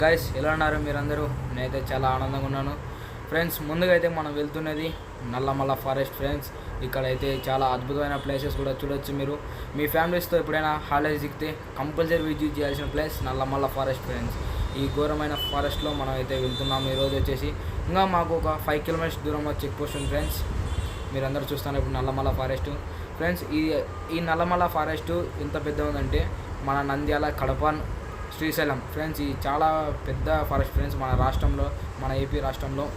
Guys, ఎలా ఉన్నారు మీరందరూ? నేనైతే చాలా ఆనందంగా ఉన్నాను ఫ్రెండ్స్. ముందుగా అయితే మనం వెళ్తున్నది నల్లమల్ల ఫారెస్ట్ ఫ్రెండ్స్. ఇక్కడైతే చాలా అద్భుతమైన ప్లేసెస్ కూడా చూడొచ్చు. మీరు మీ ఫ్యామిలీస్తో ఎప్పుడైనా హాలిడేస్ దిగితే కంపల్సరీ విజిట్ చేయాల్సిన ప్లేస్ నల్లమల్ల ఫారెస్ట్ ఫ్రెండ్స్. ఈ ఘోరమైన ఫారెస్ట్లో మనం అయితే వెళ్తున్నాము ఈరోజు వచ్చేసి. ఇంకా మాకు ఒక 5 కిలోమీటర్స్ దూరంలో చెక్ పోస్ట్ ఉంది ఫ్రెండ్స్. మీరందరూ చూస్తున్నారు ఇప్పుడు నల్లమల్ల ఫారెస్ట్ ఫ్రెండ్స్. ఈ నల్లమల్ల ఫారెస్ట్ ఎంత పెద్ద ఉందంటే మన నంద్యాల, కడప, శ్రీశైలం ఫ్రెండ్స్, ఈ చాలా పెద్ద ఫారెస్ట్ ఫ్రెండ్స్ మన రాష్ట్రంలో, మన ఏపీ రాష్ట్రంలో.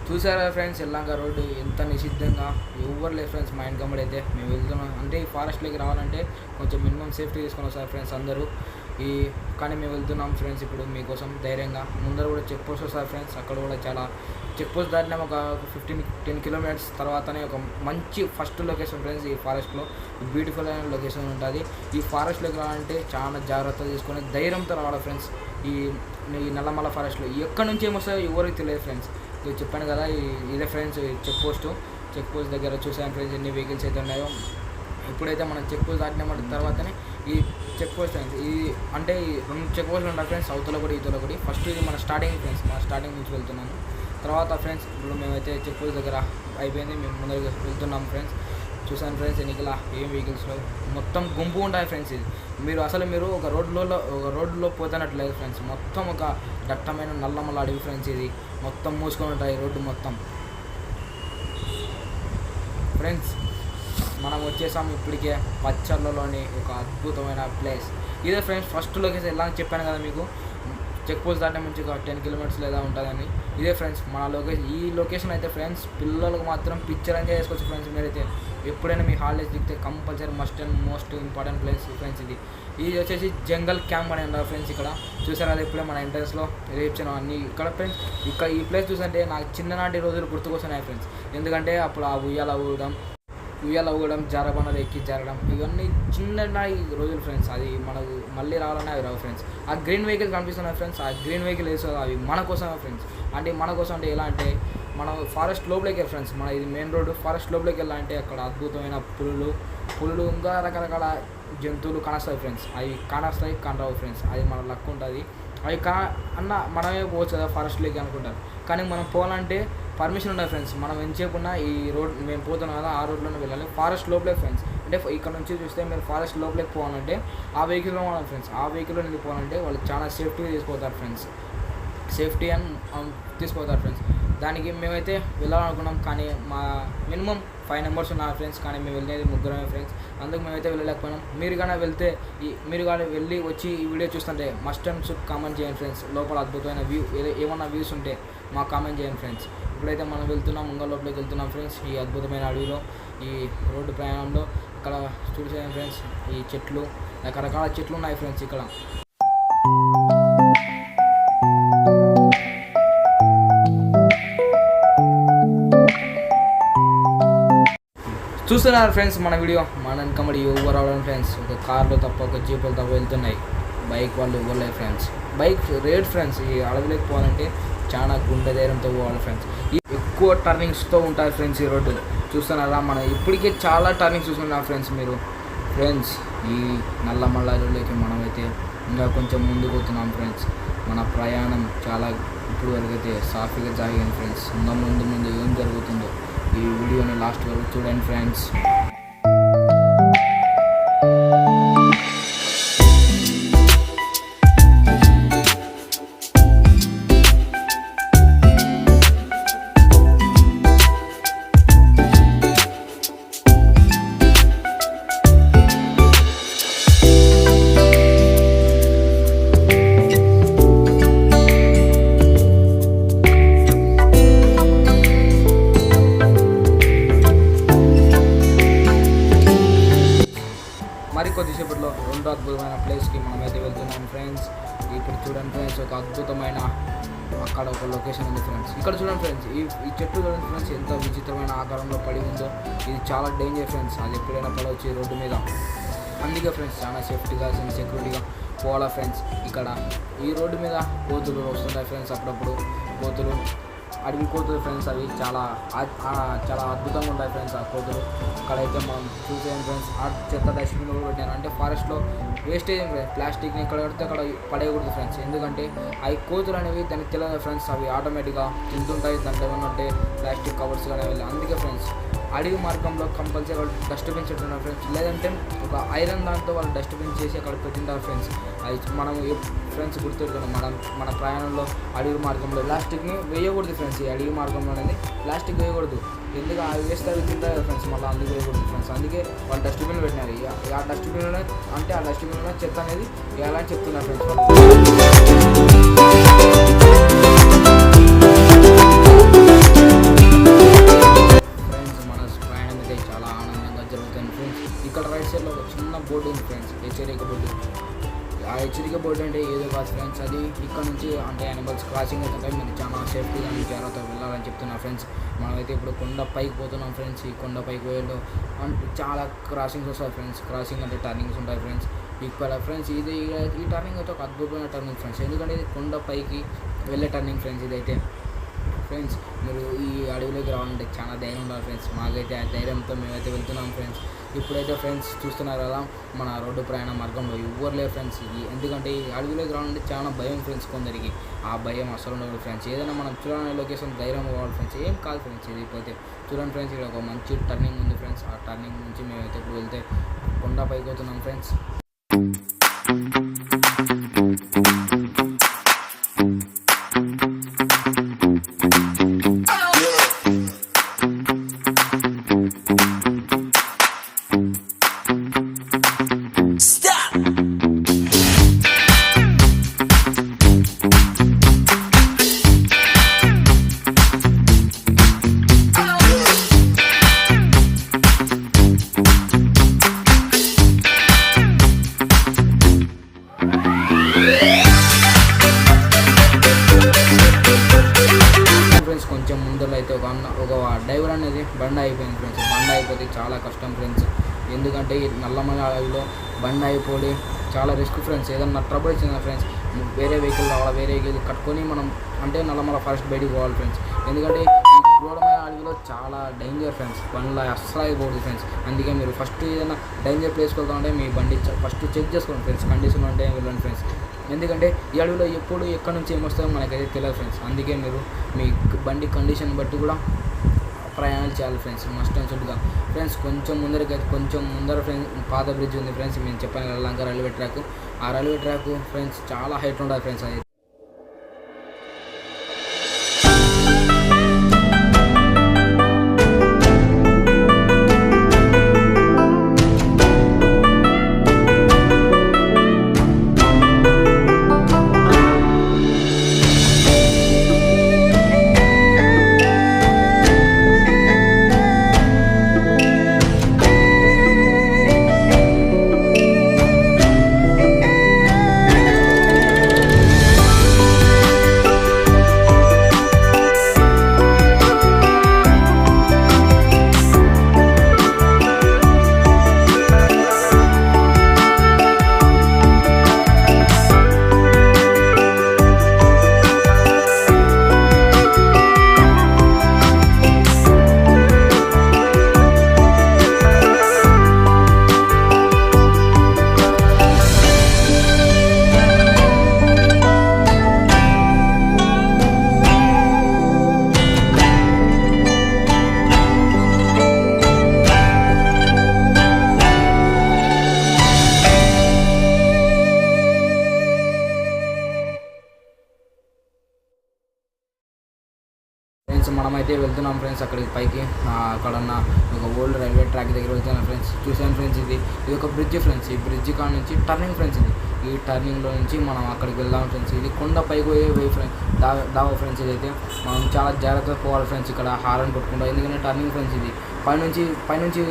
చూసారా ఫ్రెండ్స్, ఎల్లంక రోడ్డు ఎంత నిషిద్ధంగా ఎవరు లేదు ఫ్రెండ్స్. మా ఇంటి కమ్మడి అయితే మేము వెళ్తున్నాం అంటే ఈ ఫారెస్ట్లోకి రావాలంటే కొంచెం మినిమం సేఫ్టీ తీసుకొని వస్తారు ఫ్రెండ్స్ అందరూ. కానీ మేము వెళ్తున్నాం ఫ్రెండ్స్ ఇప్పుడు మీకోసం ధైర్యంగా. ముందర కూడా చెక్ పోస్ట్ వస్తారు ఫ్రెండ్స్. అక్కడ కూడా చాలా చెక్ పోస్ట్ దాటినా ఒక 10 కిలోమీటర్స్ తర్వాతనే ఒక మంచి ఫస్ట్ లొకేషన్ ఫ్రెండ్స్. ఈ ఫారెస్ట్లో బ్యూటిఫుల్ అయిన లొకేషన్ ఉంటుంది. ఈ ఫారెస్ట్లోకి రావాలంటే చాలా జాగ్రత్తలు తీసుకొని ధైర్యంతో రావాలి ఫ్రెండ్స్. ఈ నల్లమల్ల ఫారెస్ట్లో ఎక్కడి నుంచి ఏమొస్తాయో ఎవరికి తెలియదు ఫ్రెండ్స్. చెప్పాను కదా, ఇదే ఫ్రెండ్స్ చెక్ పోస్ట్ దగ్గర చూసాను ఫ్రెండ్స్ ఎన్ని వెహికల్స్ అయితే ఉన్నాయో. ఇప్పుడైతే మనం చెక్ పోస్ట్ దాటిన తర్వాతనే ఈ చెక్ పోస్ట్ ఫ్రెండ్స్. అంటే ఈ 2 చెక్ పోస్టులు ఉంటాయి ఫ్రెండ్స్, సౌత్లో కూడా ఈతలో కూడా. ఫస్ట్ ఇది మన స్టార్టింగ్ ఫ్రెండ్స్, మన స్టార్టింగ్ నుంచి వెళ్తున్నాము. తర్వాత ఫ్రెండ్స్ ఇప్పుడు మేమైతే చెక్ పోస్ట్ దగ్గర అయిపోయింది, మేము ముందర వెళ్తున్నాము ఫ్రెండ్స్. చూసాను ఫ్రెండ్స్ ఎన్నికల ఏం వెహికల్స్లో మొత్తం గుంపు ఉంటాయి ఫ్రెండ్స్. ఇది మీరు ఒక రోడ్లో పోతున్నట్లేదు ఫ్రెండ్స్. మొత్తం ఒక దట్టమైన నల్లమల్ల అడవి ఫ్రెండ్స్. ఇది మొత్తం మూసుకొని ఉంటాయి రోడ్డు మొత్తం ఫ్రెండ్స్. మనం వచ్చేసాము ఇప్పటికే పచ్చర్లలోని ఒక అద్భుతమైన ప్లేస్ ఇదే ఫ్రెండ్స్. ఫస్ట్ లొకేషన్ ఎలా చెప్పాను కదా మీకు, చెక్ పోస్ట్ దాటే నుంచి ఒక 10 కిలోమీటర్స్ లేదా ఉంటుందని. ఇదే ఫ్రెండ్స్ మన లొకేషన్. ఈ లొకేషన్ అయితే ఫ్రెండ్స్ పిల్లలకు మాత్రం పిక్చర్ ఎంజాయ్ చేసుకోవచ్చు ఫ్రెండ్స్. మీరైతే ఎప్పుడైనా మీ హాలిడేస్ దిగితే compulsory must and most important place friends. ఇది వచ్చేసి జంగల్ క్యాంప్ అని ఉన్నారు ఫ్రెండ్స్. ఇక్కడ చూసారు కదా ఇప్పుడే మన ఎంట్రన్స్లో రేప్చిన అన్నీ ఇక్కడ ఫ్రెండ్స్. ఈ ప్లేస్ చూసంటే నాకు చిన్ననాటి రోజులు గుర్తుకొస్తున్నాయి ఫ్రెండ్స్. ఎందుకంటే అప్పుడు ఆ ఉయ్యాల ఊగడం, జారబండలు ఎక్కి జారడం, ఇవన్నీ చిన్ననాటి రోజులు ఫ్రెండ్స్. అది మనకు మళ్ళీ రావాలన్నా అవి రావు ఫ్రెండ్స్. ఆ గ్రీన్ వెహికల్ కనిపిస్తున్నాయి ఫ్రెండ్స్, ఆ గ్రీన్ వెహికల్ వేసుకో అవి మన కోసమే ఫ్రెండ్స్. అంటే మన కోసం అంటే ఎలా అంటే మనం ఫారెస్ట్ లోపలికి వెళ్ళి ఫ్రెండ్స్. మన ఇది మెయిన్ రోడ్డు, ఫారెస్ట్ లోపలికి వెళ్ళాలంటే అక్కడ అద్భుతమైన పులులు ఇంకా రకరకాల జంతువులు కానొస్తాయి ఫ్రెండ్స్. అవి కానొస్తాయి, కానరావు ఫ్రెండ్స్. అది మన లక్ ఉంటుంది. అవి మనమే పోవచ్చు కదా ఫారెస్ట్లోకి అనుకుంటారు. కానీ మనం పోవాలంటే పర్మిషన్ ఉండాలి ఫ్రెండ్స్. మనం ఎంతసేపున్నా ఈ రోడ్ మేము పోతున్నాం కదా ఆ రోడ్లోనే వెళ్ళాలి. ఫారెస్ట్ లోపలికి ఫ్రెండ్స్. అంటే ఇక్కడ నుంచి చూస్తే మీరు ఫారెస్ట్ లోపలికి పోవాలంటే ఆ వెహికల్లో పోవాలి ఫ్రెండ్స్. ఆ వెహికల్లో నుంచి పోవాలంటే వాళ్ళు చాలా సేఫ్టీగా తీసుకుపోతారు ఫ్రెండ్స్. సేఫ్టీ అని తీసుకుపోతారు ఫ్రెండ్స్. దానికి మేమైతే వెళ్ళాలనుకున్నాం, కానీ మా మినిమం 5 మెంబర్స్ ఉన్నారు ఫ్రెండ్స్. కానీ మేము వెళ్ళేది 3 ఫ్రెండ్స్. అందుకు మేమైతే వెళ్ళలేకపోయినాం. మీరు కానీ వెళ్ళి వచ్చి ఈ వీడియో చూస్తుంటే మస్ట్ అండ్ షుడ్ కామెంట్ చేయండి ఫ్రెండ్స్. లోపల అద్భుతమైన ఏమన్నా వ్యూస్ ఉంటే మాకు కామెంట్ చేయండి ఫ్రెండ్స్. ఇప్పుడైతే మనం వెళ్తున్నాం, లోపలికి వెళ్తున్నాం ఫ్రెండ్స్. ఈ అద్భుతమైన అడవిలో ఈ రోడ్డు ప్రయాణంలో ఇక్కడ చూసేయండి ఫ్రెండ్స్. ఈ చెట్లు, రకరకాల చెట్లు ఉన్నాయి ఫ్రెండ్స్ ఇక్కడ. చూస్తున్నారు ఫ్రెండ్స్ మన వీడియో. మన వెనకమడి ఎవరు రావడం ఫ్రెండ్స్. ఒక కార్లు తప్ప, ఒక జీపులు తప్ప వెళ్తున్నాయి. బైక్ వాళ్ళు ఇవ్వలేదు ఫ్రెండ్స్. Bike rate friends. ఈ అడవిలోకి పోవాలంటే చాలా గుండె ధైర్యంతో పోవాలి ఫ్రెండ్స్. ఎక్కువ టర్నింగ్స్తో ఉంటాయి ఫ్రెండ్స్ ఈ రోడ్డు. చూస్తున్నారా, మనం ఇప్పటికే చాలా టర్నింగ్స్ చూస్తున్నాం ఫ్రెండ్స్. మీరు ఫ్రెండ్స్ ఈ నల్లమల్ల అడవిలోకి మనమైతే ఇంకా కొంచెం ముందుకు పోతున్నాం ఫ్రెండ్స్. మన ప్రయాణం చాలా ఇప్పుడు వరకు అయితే సాఫీగా సాగింది ఫ్రెండ్స్. ఇంకా ముందు ఏం జరుగుతుందో ఈ వీడియోని లాస్ట్ వరకు చూడండి ఫ్రెండ్స్. ఇక్కడ చూడండి ఫ్రెండ్స్ ఒక అద్భుతమైన అక్కడ ఒక లొకేషన్ ఉంది ఫ్రెండ్స్. ఇక్కడ చూడండి ఫ్రెండ్స్, ఈ చెట్టు చూడండి ఫ్రెండ్స్ ఎంత విచిత్రమైన ఆకారంలో పడి ఉందో. ఇది చాలా డేంజర్ ఫ్రెండ్స్, అది ఎప్పుడైనా పడవచ్చు ఈ రోడ్డు మీద. అందుకే ఫ్రెండ్స్ చాలా సేఫ్టీగా సెక్యూరిటీగా పోవాలా ఫ్రెండ్స్. ఇక్కడ ఈ రోడ్డు మీద కోతులు వస్తుంటాయి ఫ్రెండ్స్, అప్పుడప్పుడు కోతులు, అడవి కోతులు ఫ్రెండ్స్. అవి చాలా అద్భుతంగా ఉంటాయి ఫ్రెండ్స్ ఆ కోతులు. అక్కడైతే మనం చూసేయం ఫ్రెండ్స్, ఆ చెత్త డస్ట్బిన్ కూడా పెట్టాను. అంటే ఫారెస్ట్లో వేస్టేజ్ ఫ్రెండ్స్, ప్లాస్టిక్ని ఎక్కడ కడితే అక్కడ పడేయకూడదు ఫ్రెండ్స్. ఎందుకంటే అవి కోతులు అనేవి దానికి తెలియదు ఫ్రెండ్స్, అవి ఆటోమేటిక్గా తింటుంటాయి దాంట్లో ఏమన్నా ఉంటే ప్లాస్టిక్ కవర్స్ కానీ వెళ్ళి. అందుకే ఫ్రెండ్స్ అడవి మార్గంలో కంపల్సరీ వాళ్ళు డస్ట్బిన్ పెట్టున్నారు ఫ్రెండ్స్. లేదంటే ఒక ఐరన్ దాంతో వాళ్ళు డస్ట్బిన్ చేసి అక్కడ పెట్టింటారు ఫ్రెండ్స్. అది మనం ఫ్రెండ్స్ గుర్తుపెట్టుకున్నాం, మన ప్రయాణంలో అడవి మార్గంలో ప్లాస్టిక్ని వేయకూడదు ఫ్రెండ్స్. ఈ అడవి మార్గంలో అనేది ప్లాస్టిక్ వేయకూడదు. ఎందుకు అవి వేస్తే అవి తింటారు ఫ్రెండ్స్, మళ్ళీ అందుకు వేయకూడదు ఫ్రెండ్స్. అందుకే వాళ్ళు డస్ట్బిన్లు పెట్టినారు. ఆ డస్ట్బిన్లోనే అంటే ఆ డస్ట్బిన్లోనే చెత్త అనేది వేయాలని చెప్తున్నారు ఫ్రెండ్స్ ఇక్కడ రైట్ సైడ్లో ఒక చిన్న బోర్డు ఉంది ఫ్రెండ్స్, హెచ్చరిక బోర్డు. ఆ హెచ్చరిక బోర్డు అంటే ఏదో కాదు ఫ్రెండ్స్, అది ఇక్కడ నుంచి అంటే యానిమల్స్ క్రాసింగ్ అవుతుంటాయి, మీరు చాలా సేఫ్టీగా మీ జాగ్రత్తగా వెళ్ళాలని చెప్తున్నారు ఫ్రెండ్స్. మనమైతే ఇప్పుడు కొండ పైకి పోతున్నాం ఫ్రెండ్స్. ఈ కొండ పైకి పోయేలో చాలా క్రాసింగ్స్ వస్తాయి ఫ్రెండ్స్. క్రాసింగ్ అంటే టర్నింగ్స్ ఉంటాయి ఫ్రెండ్స్. ఇక్కడ ఫ్రెండ్స్ ఈ టర్నింగ్ అయితే ఒక అద్భుతమైన టర్నింగ్ ఫ్రెండ్స్, ఎందుకంటే ఇది కొండ పైకి వెళ్ళే టర్నింగ్ ఫ్రెండ్స్. ఇదైతే ఫ్రెండ్స్ మీరు ఈ అడవిలోకి రావాలంటే చాలా ధైర్యం ఉండాలి ఫ్రెండ్స్. మాకైతే ఆ ధైర్యంతో మేమైతే వెళ్తున్నాం ఫ్రెండ్స్. ఇప్పుడైతే ఫ్రెండ్స్ చూస్తున్నారు కదా, మన రోడ్డు ప్రయాణ మార్గంలో ఎవ్వరు లేరు ఫ్రెండ్స్. ఎందుకంటే ఈ అడవిలోకి రావాలంటే చాలా భయం ఫ్రెండ్స్ కొందరికి. ఆ భయం అసలు ఉండదు ఫ్రెండ్స్. ఏదైనా మనం చూడాలనే లొకేషన్ ధైర్యం కావాలి ఫ్రెండ్స్, ఏం కాదు ఫ్రెండ్స్. ఇది పోతే చూడండి ఫ్రెండ్స్, ఇక్కడ ఒక మంచి టర్నింగ్ ఉంది ఫ్రెండ్స్. ఆ టర్నింగ్ నుంచి మేమైతే ఇప్పుడు వెళ్తే కొండ పైకి పోతున్నాం ఫ్రెండ్స్. కొంచెం ముందర అయితే ఒక డ్రైవర్ అనేది బండి అయిపోయింది ఫ్రెండ్స్. బండి అయిపోతే చాలా కష్టం ఫ్రెండ్స్, ఎందుకంటే ఈ నల్లమల అడవిలో బండి అయిపోయి చాలా రిస్క్ ఫ్రెండ్స్. ఏదన్నా ట్రబుల్ వచ్చిందా ఫ్రెండ్స్, వేరే వెహికల్ రావాలి, వేరే వెహికల్ కట్టుకొని మనం అంటే నల్లమల ఫారెస్ట్ బయటికి పోవాలి ఫ్రెండ్స్. ఎందుకంటే ఈ గూఢమైన అడవిలో చాలా డేంజర్ ఫ్రెండ్స్, బండ్లో అస్సలు అయిపోతుంది ఫ్రెండ్స్. అందుకే మీరు ఫస్ట్ ఏదైనా డేంజర్ ప్లేస్కి వెళ్తామంటే మీ బండి ఫస్ట్ చెక్ చేసుకోండి ఫ్రెండ్స్, కండిషన్ ఉంటే వెళ్ళండి ఫ్రెండ్స్. ఎందుకంటే ఈ అడవిలో ఎప్పుడు ఎక్కడి నుంచి ఏమొస్తుందో మనకైతే తెలియదు ఫ్రెండ్స్. అందుకే మీరు మీ బండి కండిషన్ బట్టి కూడా ప్రయాణాలు చేయాలి ఫ్రెండ్స్, మస్ట్ అండ్ షుడ్గా ఫ్రెండ్స్. కొంచెం ముందర ఫ్రెండ్స్ పాత బ్రిడ్జ్ ఉంది ఫ్రెండ్స్, మేము చెప్పాను లంక రైల్వే ట్రాక్. ఆ రైల్వే ట్రాక్ ఫ్రెండ్స్ చాలా హైట్ ఉండాలి ఫ్రెండ్స్. అది మనమైతే వెళ్తున్నాం ఫ్రెండ్స్ అక్కడికి పైకి. అక్కడన్న ఒక ఓల్డ్ రైల్వే ట్రాక్ దగ్గర వెళ్తున్నాం ఫ్రెండ్స్. చూసాను ఫ్రెండ్స్, ఇది ఒక బ్రిడ్జ్ ఫ్రెండ్స్. ఈ బ్రిడ్జ్ కాడ నుంచి టర్నింగ్ ఫ్రెండ్స్. ఈ టర్నింగ్లో నుంచి మనం అక్కడికి వెళ్దాం ఫ్రెండ్స్. ఇది కొండ పైకి పోయే ఫ్రెండ్స్ దావా ఫ్రెండ్స్. ఇదైతే మనం చాలా జాగ్రత్తగా పోవాలి ఫ్రెండ్స్. ఇక్కడ హారన్ కొట్టుకుంటాం, ఎందుకంటే టర్నింగ్ ఫ్రెండ్స్. ఇది పైనుంచి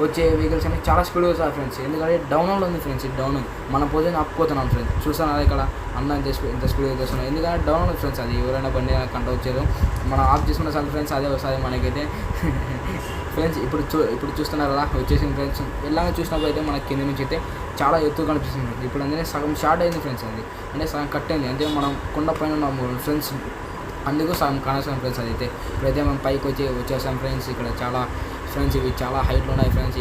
వచ్చే వెహికల్స్ అనేవి చాలా స్పీడ్గా వస్తాయి ఫ్రెండ్స్. ఎందుకంటే డౌన్లో ఉంది ఫ్రెండ్స్, ఇది డౌన్ మన పొజిషన్ అప్పుకోతున్నాం ఫ్రెండ్స్. చూస్తాను అది ఇక్కడ అన్న ఎంత స్పీడ్గా చేస్తున్నాం, ఎందుకంటే డౌన్ ఉంది ఫ్రెండ్స్. అది ఎవరైనా బండి కంట వచ్చారు మనం ఆఫ్ చేసుకున్న సార్ ఫ్రెండ్స్, అదే వస్తుంది మనకైతే ఫ్రెండ్స్. ఇప్పుడు చూస్తున్నారు కదా వచ్చేసింది ఫ్రెండ్స్. ఎలాగ చూసినప్పుడు అయితే మనకి కింద నుంచి అయితే చాలా ఎత్తు కనిపిస్తుంది. ఇప్పుడు అందుకే సగం షార్ట్ అయింది ఫ్రెండ్స్, అది అంటే సగం కట్ అయింది. అంటే మనం కొండ పైన ఉన్నాము ఫ్రెండ్స్, అందుకు సగం కానొస్తాం ఫ్రెండ్స్. అదైతే ఇప్పుడైతే మనం పైకి వచ్చేసాం ఫ్రెండ్స్. ఇక్కడ చాలా ఫ్రెండ్స్ ఇవి చాలా హైట్లో ఉన్నాయి ఫ్రెండ్స్.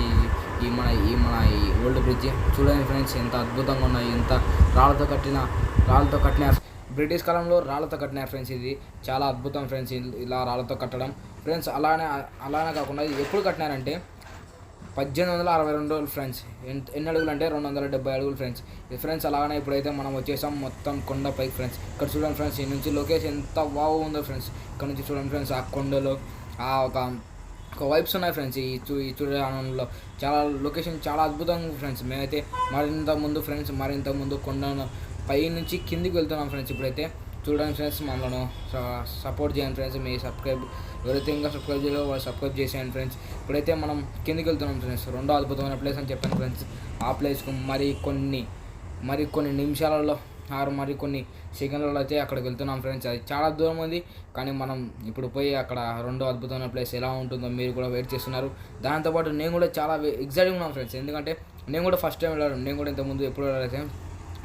ఈ మన ఓల్డ్ బ్రిడ్జ్ చూడండి ఫ్రెండ్స్, ఎంత అద్భుతంగా ఉన్నాయి. ఎంత రాళ్ళతో కట్టినారు, బ్రిటిష్ కాలంలో రాళ్ళతో కట్టినారు ఫ్రెండ్స్. ఇది చాలా అద్భుతం ఫ్రెండ్స్, ఇలా రాళ్ళతో కట్టడం ఫ్రెండ్స్. అలానే కాకుండా ఇది ఎప్పుడు కట్టినారంటే 1862 ఫ్రెండ్స్. ఎన్ని అడుగులు అంటే 270 అడుగులు ఫ్రెండ్స్. ఇది ఫ్రెండ్స్ అలానే ఇప్పుడైతే మనం వచ్చేసాం మొత్తం కొండ పైకి ఫ్రెండ్స్. ఇక్కడ చూడండి ఫ్రెండ్స్, ఈ నుంచి లొకేషన్ ఎంత బాగుందో ఫ్రెండ్స్. ఇక్కడ నుంచి చూడండి ఫ్రెండ్స్, ఆ కొండలో ఒక వైబ్స్ ఉన్నాయి ఫ్రెండ్స్. ఈ చూడడంలో చాలా లొకేషన్ చాలా అద్భుతంగా ఫ్రెండ్స్. మేమైతే మరింత ముందు కొండను పై నుంచి కిందికి వెళ్తున్నాం ఫ్రెండ్స్. ఇప్పుడైతే చూడండి ఫ్రెండ్స్, మమ్మల్ని సపోర్ట్ చేయండి ఫ్రెండ్స్. మీ ఎవరైతే ఇంకా సబ్స్క్రైబ్ చేయాలో వాళ్ళు సబ్స్క్రైబ్ చేసేయండి ఫ్రెండ్స్. ఇప్పుడైతే మనం కిందికి వెళ్తున్నాం ఫ్రెండ్స్. రెండో అద్భుతమైన ప్లేస్ అని చెప్పాను ఫ్రెండ్స్. ఆ ప్లేస్కు మరి కొన్ని నిమిషాలలో మరికొన్ని సెకండ్లలో అయితే అక్కడికి వెళ్తున్నాం ఫ్రెండ్స్. అది చాలా దూరం ఉంది, కానీ మనం ఇప్పుడు పోయి అక్కడ రెండో అద్భుతమైన ప్లేస్ ఎలా ఉంటుందో మీరు కూడా వెయిట్ చేస్తున్నారు. దాంతోపాటు నేను కూడా చాలా ఎక్సైటింగ్ ఉన్నాను ఫ్రెండ్స్. ఎందుకంటే నేను కూడా ఫస్ట్ టైం వెళ్ళాను. నేను కూడా ఇంతకుముందు ఎప్పుడు వెళ్ళాలి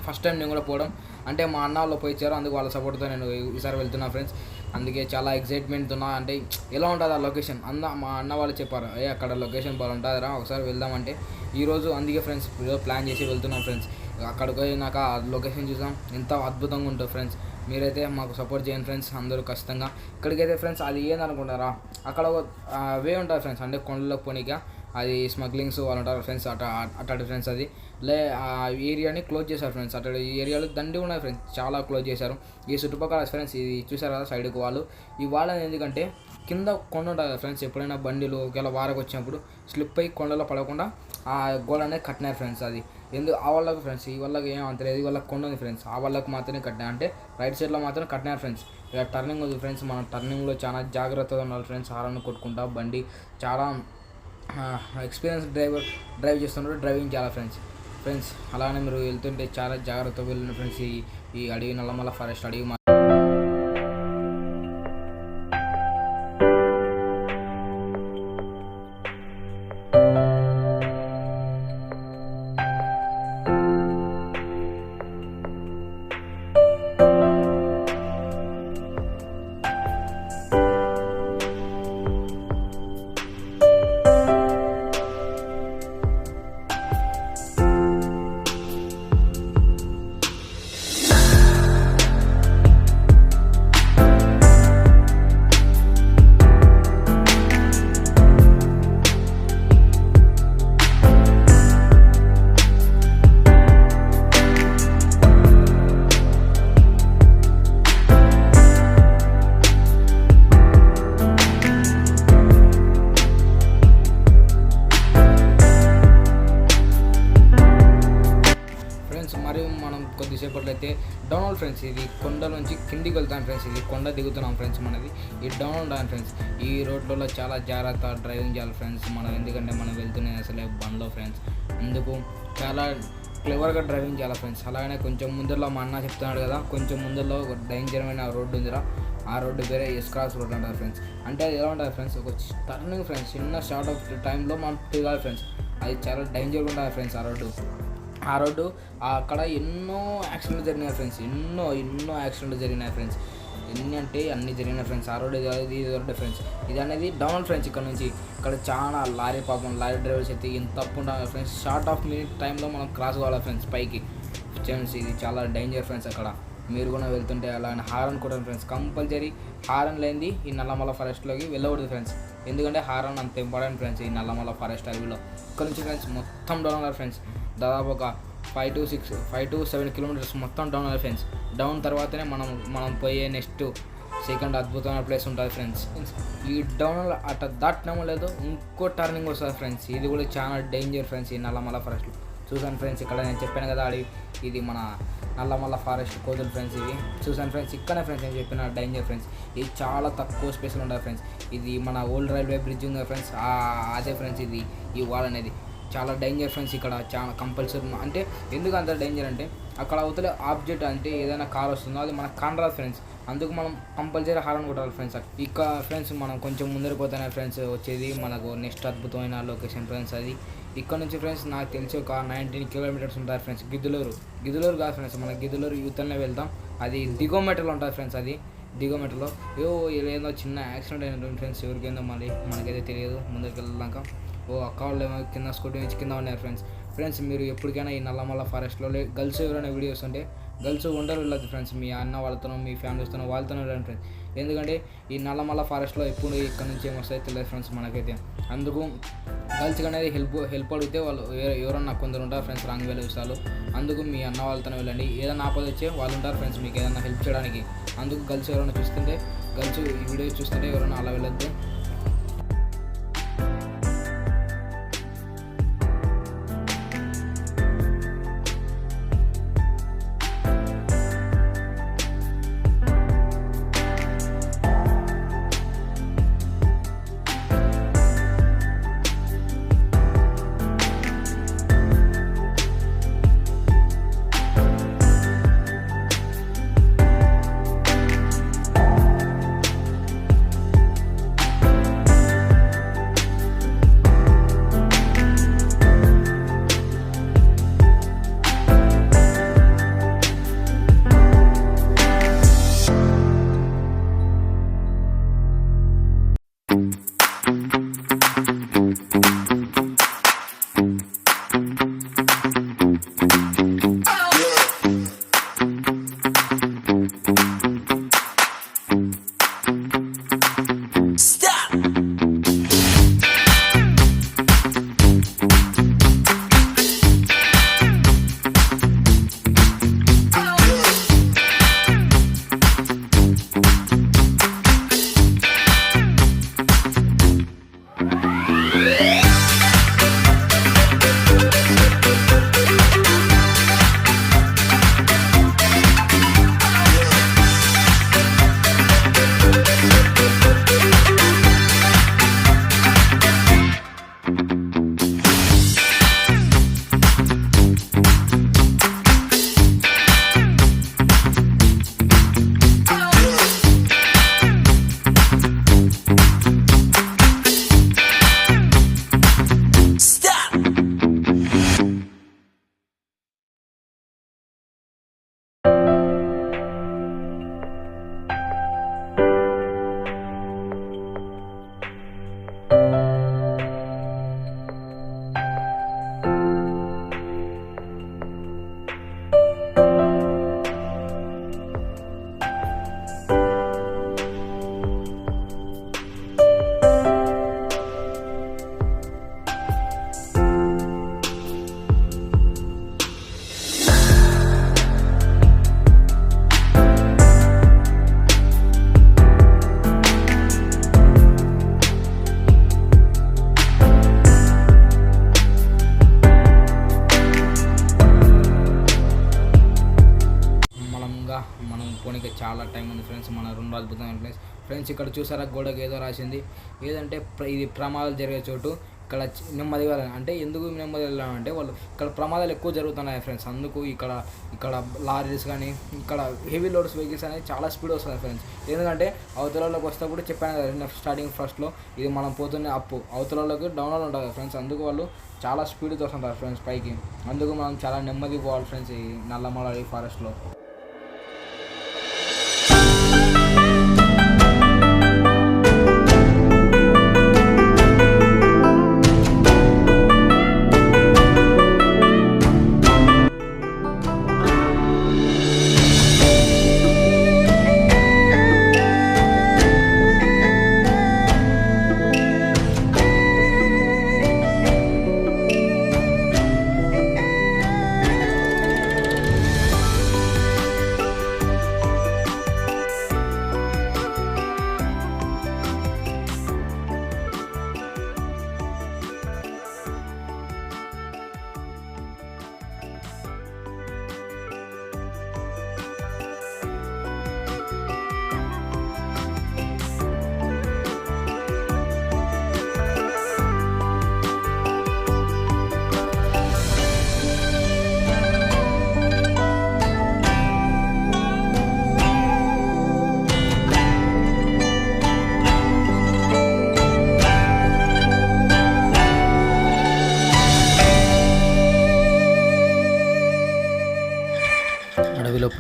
ఫస్ట్ టైం నేను కూడా పోవడం, అంటే మా అన్న వాళ్ళు పోయి ఇచ్చారు, అందుకు వాళ్ళ సపోర్ట్తో నేను ఈసారి వెళ్తున్నా ఫ్రెండ్స్. అందుకే చాలా ఎక్సైట్మెంట్ ఉన్నా. అంటే ఎలా ఉంటుంది ఆ లొకేషన్ మా అన్న వాళ్ళు చెప్పారు, అక్కడ లొకేషన్ బాగుంటుందిరా ఒకసారి వెళ్దామంటే ఈరోజు అందుకే ఫ్రెండ్స్ ప్లాన్ చేసి వెళ్తున్నాం ఫ్రెండ్స్. అక్కడికి పోయినాక ఆ లొకేషన్ చూసాం, ఎంత అద్భుతంగా ఉంటుంది ఫ్రెండ్స్. మీరైతే మాకు సపోర్ట్ చేయండి ఫ్రెండ్స్ అందరూ ఖచ్చితంగా. ఇక్కడికైతే ఫ్రెండ్స్ అది ఏందనుకుంటారా, అక్కడ వే ఉంటుంది ఫ్రెండ్స్, అంటే కొండలోకి పోనీక అది స్మగ్లింగ్స్ వాళ్ళు ఉంటారు ఫ్రెండ్స్. అట్లాంటి ఫ్రెండ్స్ అది ఆ ఏరియాని క్లోజ్ చేశారు ఫ్రెండ్స్. అక్కడ ఈ ఏరియాలో దండి ఉన్నాయి ఫ్రెండ్స్, చాలా క్లోజ్ చేశారు. ఈ చుట్టుపక్కల ఫ్రెండ్స్ ఇది చూసారు కదా సైడ్కి వాళ్ళు ఈ వాళ్ళని, ఎందుకంటే కింద కొండ ఉంటుంది ఫ్రెండ్స్. ఎప్పుడైనా బండిలు ఒకవేళ వారకు వచ్చినప్పుడు స్లిప్ అయ్యి కొండలో పడకుండా ఆ గోడ అనేది కట్టినారు ఫ్రెండ్స్. అది ఆ వాళ్ళకు ఫ్రెండ్స్, ఈ వాళ్ళకి ఏం అంతలేదు, ఈ వాళ్ళకి కొండ ఉంది ఫ్రెండ్స్. ఆ వాళ్ళకి మాత్రమే కట్టినారు, అంటే రైట్ సైడ్లో మాత్రం కట్టినారు ఫ్రెండ్స్. ఇలా టర్నింగ్ ఉంది ఫ్రెండ్స్, మనం టర్నింగ్లో చాలా జాగ్రత్తగా ఉండాలి ఫ్రెండ్స్. హారన్ కొట్టుకుంటా బండి చాలా ఎక్స్పీరియన్స్ డ్రైవ్ చేస్తున్నారు, డ్రైవింగ్ చాలా ఫ్రెండ్స్. అలానే మీరు వెళ్తుంటే చాలా జాగ్రత్తగా వెళ్ళిన ఫ్రెండ్స్. ఈ అడవి నల్లమల ఫారెస్ట్ అడవి కొద్దిసేపట్లో అయితే డౌన్ ఫ్రెండ్స్. ఇది కొండ నుంచి కిందికి వెళ్తాను ఫ్రెండ్స్. ఇది కొండ దిగుతున్నాం ఫ్రెండ్స్. మనది ఈ డౌన్ ఉంటాను ఫ్రెండ్స్. ఈ రోడ్లలో చాలా జాగ్రత్త డ్రైవింగ్ చేయాలి ఫ్రెండ్స్ మనం, ఎందుకంటే మనం వెళ్తున్నాయి అసలే బండ్లో ఫ్రెండ్స్. అందుకు చాలా క్లెవర్గా డ్రైవింగ్ చేయాలి ఫ్రెండ్స్. అలాగనే కొంచెం ముందరలో మా అన్న చెప్తున్నాడు కదా, కొంచెం ముందరలో ఒక డేంజరమైన రోడ్డు ఉందిరా, ఆ రోడ్డు వేరే ఎస్క్రాస్ రోడ్ అంటారు ఫ్రెండ్స్. అంటే అది ఎలా ఉంటుంది ఫ్రెండ్స్, ఒక టర్నింగ్ ఫ్రెండ్స్, చిన్న షార్ట్ ఆఫ్ టైంలో మనం తిరగాలి ఫ్రెండ్స్. అది చాలా డేంజర్గా ఉంటుంది ఫ్రెండ్స్ ఆ రోడ్డు. అక్కడ ఎన్నో యాక్సిడెంట్లు జరిగినాయి ఫ్రెండ్స్, ఎన్నో యాక్సిడెంట్లు జరిగినాయి ఫ్రెండ్స్. ఎన్ని అంటే అన్నీ జరిగినాయి ఫ్రెండ్స్. ఆ రోడ్డు ఇది రోడ్డు ఫ్రెండ్స్. ఇది అనేది డౌన్ ఫ్రెండ్స్. ఇక్కడ చాలా లారీ డ్రైవర్స్ అయితే ఎంత తప్పు ఉంటాయి ఫ్రెండ్స్. షార్ట్ ఆఫ్ మినిట్ టైంలో మనం క్రాస్ కావాలి ఫ్రెండ్స్ పైకి ఫ్రెండ్స్. ఇది చాలా డేంజర్ ఫ్రెండ్స్. అక్కడ మీరు కూడా వెళ్తుంటే అలానే హారన్ కూడా ఫ్రెండ్స్, కంపల్సరీ హారన్ లేనిది ఈ నల్లమల ఫారెస్ట్లోకి వెళ్ళకూడదు ఫ్రెండ్స్. ఎందుకంటే హారన్ అంత ఇంపార్టెంట్ ఫ్రెండ్స్ ఈ నల్లమల ఫారెస్ట్ అడవిలో. ఇక్కడ నుంచి ఫ్రెండ్స్ మొత్తం డౌన్ అవ్వాలి ఫ్రెండ్స్. దాదాపు ఒక 5 to 7 కిలోమీటర్స్ మొత్తం డౌన్ అవ్వాలి ఫ్రెండ్స్. డౌన్ తర్వాతనే మనం పోయే నెక్స్ట్ సెకండ్ అద్భుతమైన ప్లేస్ ఉంటుంది ఫ్రెండ్స్. ఈ డౌన్ అట్లా దాటినామో లేదో ఇంకో టర్నింగ్ వస్తుంది ఫ్రెండ్స్. ఇది కూడా చాలా డేంజర్ ఫ్రెండ్స్ ఈ నల్లమల ఫారెస్ట్లో. చూసాను ఫ్రెండ్స్. ఇక్కడ నేను చెప్పాను కదా ఇది మన నల్లమల్ల ఫారెస్ట్ కోతులు ఫ్రెండ్స్. ఇవి చూసాను ఫ్రెండ్స్. ఇక్కడనే ఫ్రెండ్స్ నేను చెప్పిన డేంజర్ ఫ్రెండ్స్. ఇది చాలా తక్కువ స్పేస్లో ఉంటుంది ఫ్రెండ్స్. ఇది మన ఓల్డ్ రైల్వే బ్రిడ్జ్ ఉంది ఫ్రెండ్స్, అదే ఫ్రెండ్స్. ఈ వాల్ అనేది చాలా డేంజర్ ఫ్రెండ్స్. ఇక్కడ చాలా కంపల్సరీ అంటే ఎందుకు అంత డేంజర్ అంటే అక్కడ అవతల ఆబ్జెక్ట్ అంటే ఏదైనా కార్ వస్తుందో అది మనకు కానరాదు ఫ్రెండ్స్. అందుకు మనం కంపల్సరీ హారన్ కొట్టాలి ఫ్రెండ్స్. ఇక్కడ ఫ్రెండ్స్ మనం కొంచెం ముందరికి పోతేనే ఫ్రెండ్స్ వచ్చేది మనకు నెక్స్ట్ అద్భుతమైన లొకేషన్ ఫ్రెండ్స్. అది ఇక్కడ నుంచి ఫ్రెండ్స్ నాకు తెలిసి ఒక 19 కిలోమీటర్స్ ఉంటుంది ఫ్రెండ్స్. గిద్దలూరు కాదు ఫ్రెండ్స్, మన గిద్దలూరు యూతల్నే వెళ్తాం. అది దిగోమీటర్లో ఉంటుంది ఫ్రెండ్స్. అది దిగోమీటర్లో ఏదో చిన్న యాక్సిడెంట్ అయినటువంటి ఫ్రెండ్స్. ఎవరికైందో మళ్ళీ మనకైతే తెలియదు. ముందరికి వెళ్ళాక అక్క వాళ్ళు ఏమో కింద స్కూటీ నుంచి కింద ఉన్నారు ఫ్రెండ్స్. మీరు ఎప్పటికైనా ఈ నల్లమల్ల ఫారెస్ట్లో గర్ల్స్ ఎవరైనా వీడియోస్ ఉంటే గర్ల్స్ ఉండరు వెళ్ళదు ఫ్రెండ్స్. మీ అన్న వాళ్ళతోనో మీ ఫ్యామిలీస్తోనో వాళ్ళతోనో వెళ్ళండి ఫ్రెండ్స్. ఎందుకంటే ఈ నల్లమల్ల ఫారెస్ట్లో ఎప్పుడు ఇక్కడ నుంచి ఏమొస్తాయో తెలియదు ఫ్రెండ్స్ మనకైతే. అందుకు గర్ల్స్కి అనేది హెల్ప్ అడిగితే వాళ్ళు ఎవరన్నా కొందరు ఉంటారు ఫ్రెండ్స్ రాంగ్ వేలో చూస్తారు. అందుకు మీ అన్న వాళ్ళతోనే వెళ్ళండి. ఏదైనా ఆపద వచ్చే వాళ్ళు ఉంటారు ఫ్రెండ్స్ మీకు ఏదైనా హెల్ప్ చేయడానికి. అందుకు గర్ల్స్ ఎవరైనా చూస్తుంటే ఈ వీడియో చూస్తుంటే ఎవరైనా అలా వెళ్ళొద్దు. పోనీకి చాలా టైం ఉంది ఫ్రెండ్స్. మన రెండు అద్భుతమైన ప్లేస్ ఫ్రెండ్స్. ఇక్కడ చూసారా గోడకు ఏదో రాసింది, ఏదంటే ఇది ప్రమాదాలు జరిగే చోటు. ఇక్కడ నెమ్మది వెళ్ళాలి అంటే ఎందుకు నెమ్మది వెళ్ళాలంటే వాళ్ళు ఇక్కడ ప్రమాదాలు ఎక్కువ జరుగుతున్నాయి ఫ్రెండ్స్. అందుకు ఇక్కడ లారీస్ కానీ ఇక్కడ హెవీ లోడ్స్ వెహికల్స్ అనేది చాలా స్పీడ్ వస్తుంది ఫ్రెండ్స్. ఎందుకంటే అవతలలోకి వస్తేప్పుడు చెప్పాను కదా స్టార్టింగ్ ఫస్ట్లో, ఇది మనం పోతున్న అప్పు అవతలలోకి డౌన్లో ఉంటుంది ఫ్రెండ్స్. అందుకు వాళ్ళు చాలా స్పీడ్తో వస్తుంటారు ఫ్రెండ్స్ పైకి. అందుకు మనం చాలా నెమ్మది పోవాలి ఫ్రెండ్స్ ఈ నల్లమల్ల ఫారెస్ట్లో.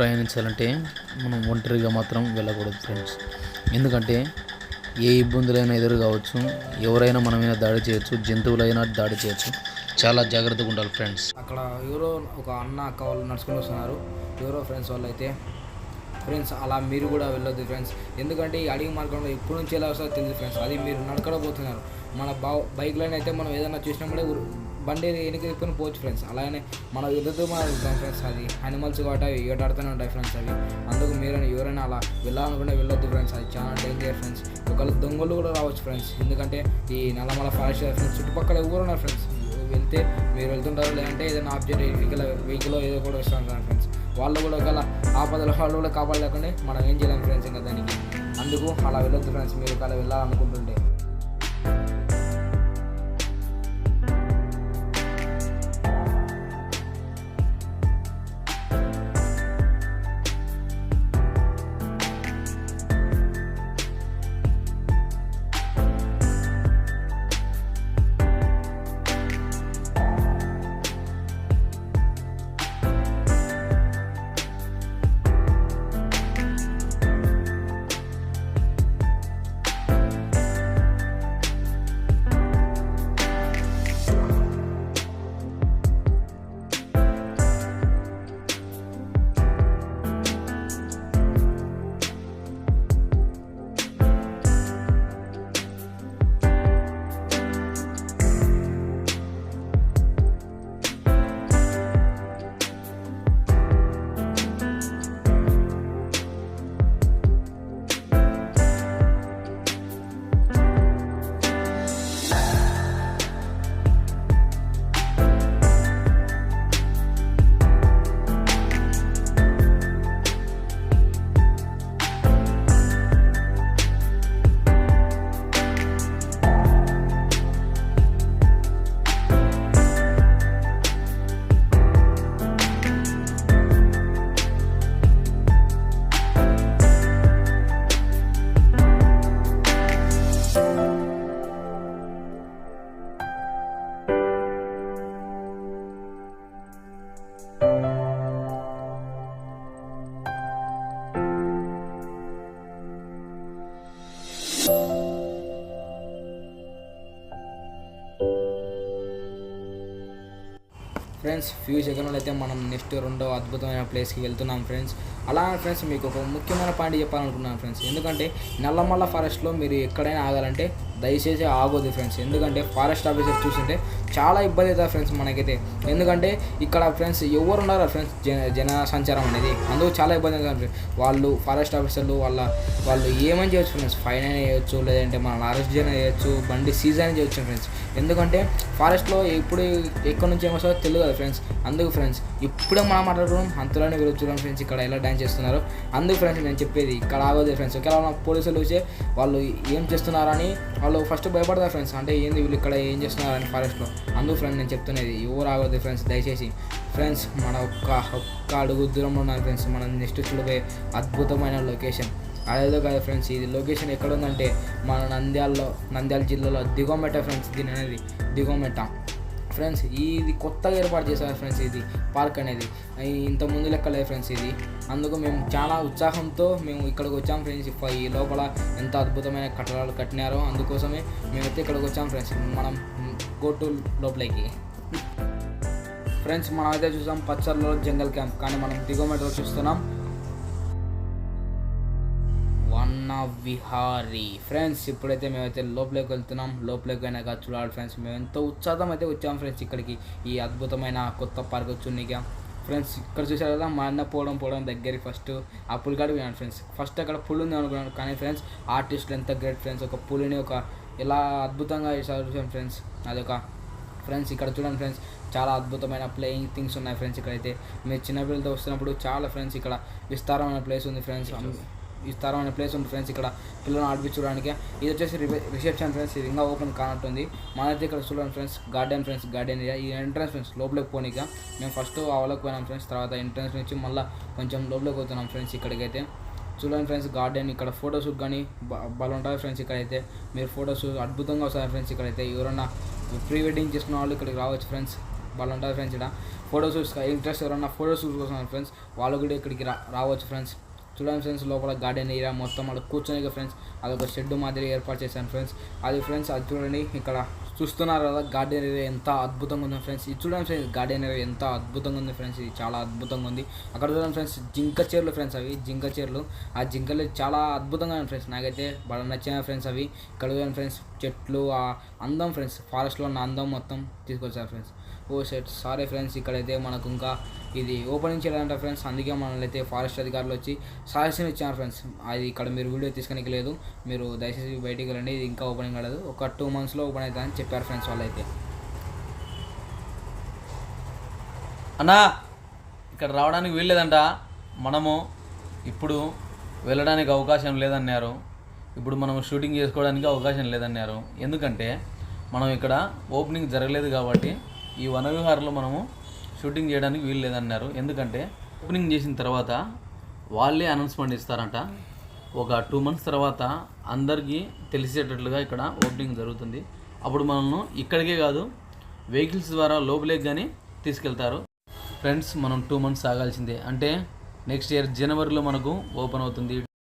ప్రయాణించాలంటే మనం ఒంటరిగా మాత్రం వెళ్ళకూడదు ఫ్రెండ్స్. ఎందుకంటే ఏ ఇబ్బందులైనా ఎదురు కావచ్చు, ఎవరైనా మన మీద దాడి చేయొచ్చు, జంతువులైనా దాడి చేయొచ్చు. చాలా జాగ్రత్తగా ఉండాలి ఫ్రెండ్స్. అక్కడ ఎవరో ఒక అన్న అక్క వాళ్ళు నడుచుకుని వస్తున్నారు, ఎవరో ఫ్రెండ్స్ వాళ్ళు అయితే. ఫ్రెండ్స్ అలా మీరు కూడా వెళ్ళొద్దు ఫ్రెండ్స్, ఎందుకంటే ఈ అడవి మార్గంలో ఎప్పుడు నుంచి ఎలా వస్తుందో తెలియదు ఫ్రెండ్స్. అది మీరు నడకడపోతున్నారు. మన బైక్లోనే అయితే మనం ఏదైనా చూసినప్పుడే బండి వెనక్కి తిప్పుకొని పోవచ్చు ఫ్రెండ్స్. అలాగే మనం ఎదురుతూ మనం వెళ్తాం ఫ్రెండ్స్. అది యానిమల్స్ కాబట్టి అవి ఏటాడుతూనే ఉంటాయి ఫ్రెండ్స్ అవి. అందుకు మీరు ఎవరైనా అలా వెళ్ళాలనుకుంటే వెళ్ళొద్దు ఫ్రెండ్స్. అది చాలా డేంజర్ ఫ్రెండ్స్. ఒకవేళ దొంగలు కూడా రావచ్చు ఫ్రెండ్స్, ఎందుకంటే ఈ నల్లమల ఫారెస్ట్ ఫ్రెండ్స్ చుట్టుపక్కల ఎవరు ఉన్నారు ఫ్రెండ్స్. వెళ్తే మీరు వెళ్తుంటారు, లేదంటే ఏదైనా ఆబ్జెక్ట్ వెహికల్ ఏదో కూడా వస్తుంటారు ఫ్రెండ్స్. వాళ్ళు కూడా ఒకవేళ ఆపదలు వాళ్ళు కూడా కాపాడలేకుండా మనం ఏం చేయలేము ఫ్రెండ్స్ ఇంకా దానికి. అందుకు అలా వెళ్ళొద్దు ఫ్రెండ్స్ మీరు ఒకవేళ వెళ్ళాలనుకుంటుంటే. ఫ్రెండ్స్ ఫ్యూ సెకండ్లో అయితే మనం నెక్స్ట్ రెండో అద్భుతమైన ప్లేస్కి వెళ్తున్నాం ఫ్రెండ్స్. అలా ఫ్రెండ్స్ మీకు ఒక ముఖ్యమైన పాయింట్ చెప్పాలనుకున్నాను ఫ్రెండ్స్. ఎందుకంటే నల్లమల్ల ఫారెస్ట్లో మీరు ఎక్కడైనా ఆగాలంటే దయచేసి ఆగొద్దు ఫ్రెండ్స్. ఎందుకంటే ఫారెస్ట్ ఆఫీసర్ చూస్తుంటే చాలా ఇబ్బంది అవుతుంది ఫ్రెండ్స్ మనకైతే. ఎందుకంటే ఇక్కడ ఫ్రెండ్స్ ఎవరు ఉన్నారా ఫ్రెండ్స్ జన సంచారం అనేది, అందుకు చాలా ఇబ్బంది అవుతుంది. వాళ్ళు ఫారెస్ట్ ఆఫీసర్లు వాళ్ళు ఏమని చేయొచ్చు ఫ్రెండ్స్, ఫైన్ అయినా చేయొచ్చు, లేదంటే మనం అరెస్ట్ చేయొచ్చు, బండి సీజ్ అయినా చేయొచ్చు ఫ్రెండ్స్. ఎందుకంటే ఫారెస్ట్లో ఎప్పుడు ఎక్కడి నుంచి ఏమొస్తుందో తెలియదు కదా ఫ్రెండ్స్. అందుకు ఫ్రెండ్స్ ఇప్పుడే మనం మాట్లాడుకోవడం అంతలోనే మీరు చూడండి ఫ్రెండ్స్ ఇక్కడ ఎలా డ్యాన్స్ చేస్తున్నారు. అందుకు ఫ్రెండ్స్ నేను చెప్పేది ఇక్కడ ఆగోదు ఫ్రెండ్స్. ఒకవేళ పోలీసులు వచ్చే వాళ్ళు ఏం చేస్తున్నారని వాళ్ళు ఫస్ట్ భయపడతారు ఫ్రెండ్స్. అంటే ఏంది వీళ్ళు ఇక్కడ ఏం చేస్తున్నారని ఫారెస్ట్లో. అందుకు ఫ్రెండ్స్ నేను చెప్తున్నది ఎవరు ఆగొద్దు ఫ్రెండ్స్ దయచేసి. ఫ్రెండ్స్ మన ఒక్క అడుగు దూరంలో ఉన్నారు ఫ్రెండ్స్ మనం నెక్స్ట్ చూడబోయే అద్భుతమైన లొకేషన్. అదేదో కాదు ఫ్రెండ్స్, ఇది లొకేషన్ ఎక్కడ ఉందంటే మన నంద్యాల జిల్లాలో దిగోమెట్ట ఫ్రెండ్స్. దీని అనేది దిగోమెట్ట ఫ్రెండ్స్. ఇది కొత్తగా ఏర్పాటు చేశారు ఫ్రెండ్స్ ఇది పార్క్ అనేది. ఇంత ముందు లెక్క లేదు ఫ్రెండ్స్ ఇది. అందుకు మేము చాలా ఉత్సాహంతో మేము ఇక్కడికి వచ్చాం ఫ్రెండ్స్. ఈ లోపల ఎంత అద్భుతమైన కట్టడాలు కట్టినారో అందుకోసమే మేమైతే ఇక్కడికి వచ్చాం ఫ్రెండ్స్. మనం గోటు లోపలికి ఫ్రెండ్స్. మనం అయితే చూసాం పచ్చర్లో జంగల్ క్యాంప్, కానీ మనం దిగోమెట్లో చూస్తున్నాం విహారీ ఫ్రెండ్స్. ఇప్పుడైతే మేమైతే లోపలికి వెళ్తున్నాం. లోపలికి అయినాక చూడాలి ఫ్రెండ్స్. మేము ఎంతో ఉత్సాహం అయితే వచ్చాం ఫ్రెండ్స్ ఇక్కడికి, ఈ అద్భుతమైన కొత్త పార్క్ చూడనీకి ఫ్రెండ్స్. ఇక్కడ చూసారు కదా మా అన్న పోవడం దగ్గరికి ఫస్ట్ ఆ పులికాడికి పోయాను ఫ్రెండ్స్. ఫస్ట్ అక్కడ పులి ఉంది అనుకున్నాను, కానీ ఫ్రెండ్స్ ఆర్టిస్టులు ఎంత గ్రేట్ ఫ్రెండ్స్. ఒక పులిని ఎలా అద్భుతంగా చేశారు ఫ్రెండ్స్. అదొక ఫ్రెండ్స్ ఇక్కడ చూడండి ఫ్రెండ్స్ చాలా అద్భుతమైన ప్లేయింగ్ థింగ్స్ ఉన్నాయి ఫ్రెండ్స్. ఇక్కడైతే మీరు చిన్నపిల్లలతో వస్తున్నప్పుడు చాలా ఫ్రెండ్స్ ఇక్కడ విస్తారమైన ప్లేస్ ఉంది ఫ్రెండ్స్. విస్తారమైన ప్లేస్ ఉంది ఫ్రెండ్స్ ఇక్కడ పిల్లలను ఆడిపించడానికి. ఇది వచ్చేసి రిసెప్షన్ ఫ్రెండ్స్. ఇది ఇంకా ఓపెన్ కానట్టుంది. మనైతే ఇక్కడ చూడండి friends garden friends, garden area. ఈ ఎంట్రన్స్ ఫ్రెండ్స్ లోపలికి పోనీక మేము ఫస్ట్ అవలోకి పోయినాం ఫ్రెండ్స్. తర్వాత ఎంట్రన్స్ నుంచి మళ్ళీ కొంచెం లోపలికి పోతున్నాం ఫ్రెండ్స్. ఇక్కడికైతే చూడండి ఫ్రెండ్స్ గార్డెన్. ఇక్కడ ఫోటోషూట్ కానీ బాగా ఉంటుంది ఫ్రెండ్స్. ఇక్కడైతే మీరు ఫోటోషూట్ అద్భుతంగా వస్తారు ఫ్రెండ్స్. ఇక్కడైతే ఎవరన్నా ప్రీ వెడ్డింగ్ చేసుకున్న వాళ్ళు ఇక్కడికి రావచ్చు ఫ్రెండ్స్. వాళ్ళు ఉంటుంది ఫ్రెండ్స్. ఇక్కడ ఫోటో షూట్స్ ఇంట్రెస్ట్ ఎవరన్నా ఫోటో షూట్స్ కోసం ఫ్రెండ్స్ వాళ్ళు కూడా ఇక్కడికి రావచ్చు ఫ్రెండ్స్. చూడండి ఫ్రెండ్స్, లోపల గార్డెన్ ఏరియా మొత్తం అక్కడ కూర్చొని ఫ్రెండ్స్ అదొక షెడ్ మాదిరి ఏర్పాటు చేశాను ఫ్రెండ్స్. అది ఫ్రెండ్స్ అది చూడండి, ఇక్కడ చూస్తున్నారు కదా గార్డెన్ ఏరియా ఎంత అద్భుతంగా ఉంది ఫ్రెండ్స్. ఇది చూడండి ఫ్రెండ్స్, గార్డెన్ ఏరియా ఎంత అద్భుతంగా ఉంది ఫ్రెండ్స్. ఇది చాలా అద్భుతంగా ఉంది. అక్కడ చూడండి ఫ్రెండ్స్, జింక చీరలు ఫ్రెండ్స్, అవి జింక చీరలు. ఆ జింకలు చాలా అద్భుతంగా ఉన్నాయి ఫ్రెండ్స్, నాకైతే బాగా నచ్చిన ఫ్రెండ్స్ అవి. ఇక్కడ చూడండి ఫ్రెండ్స్, చెట్లు ఆ అందం ఫ్రెండ్స్, ఫారెస్ట్లో ఉన్న అందం మొత్తం తీసుకొచ్చారు ఫ్రెండ్స్. ఓ షెట్ సారీ ఫ్రెండ్స్, ఇక్కడైతే మనకు ఇంకా ఇది ఓపెనింగ్ చేయాలంట ఫ్రెండ్స్, అందుకే మనల్ని అయితే ఫారెస్ట్ అధికారులు వచ్చి సజెషన్ ఇచ్చారు ఫ్రెండ్స్. అది ఇక్కడ మీరు వీడియో తీసుకునేకి లేదు, మీరు దయచేసి బయటికి వెళ్ళండి, ఇది ఇంకా ఓపెనింగ్ కాలేదు, ఒక 2 monthsలో ఓపెన్ అవుతుందని చెప్పారు ఫ్రెండ్స్ వాళ్ళైతే. అన్నా ఇక్కడ రావడానికి వీల్లేదంట, మనము ఇప్పుడు వెళ్ళడానికి అవకాశం లేదన్నారు, ఇప్పుడు మనం షూటింగ్ చేసుకోవడానికి అవకాశం లేదన్నారు. ఎందుకంటే మనం ఇక్కడ ఓపెనింగ్ జరగలేదు కాబట్టి ఈ వనవిహారంలో మనము షూటింగ్ చేయడానికి వీలు లేదన్నారు. ఎందుకంటే ఓపెనింగ్ చేసిన తర్వాత వాళ్ళే అనౌన్స్మెంట్ ఇస్తారంట, ఒక 2 months తర్వాత అందరికీ తెలిసేటట్లుగా ఇక్కడ ఓపెనింగ్ జరుగుతుంది. అప్పుడు మనల్ని ఇక్కడికే కాదు వెహికల్స్ ద్వారా లోపలికి కానీ తీసుకెళ్తారు ఫ్రెండ్స్. మనం 2 months ఆగాల్సిందే, అంటే నెక్స్ట్ ఇయర్ జనవరిలో మనకు ఓపెన్ అవుతుంది.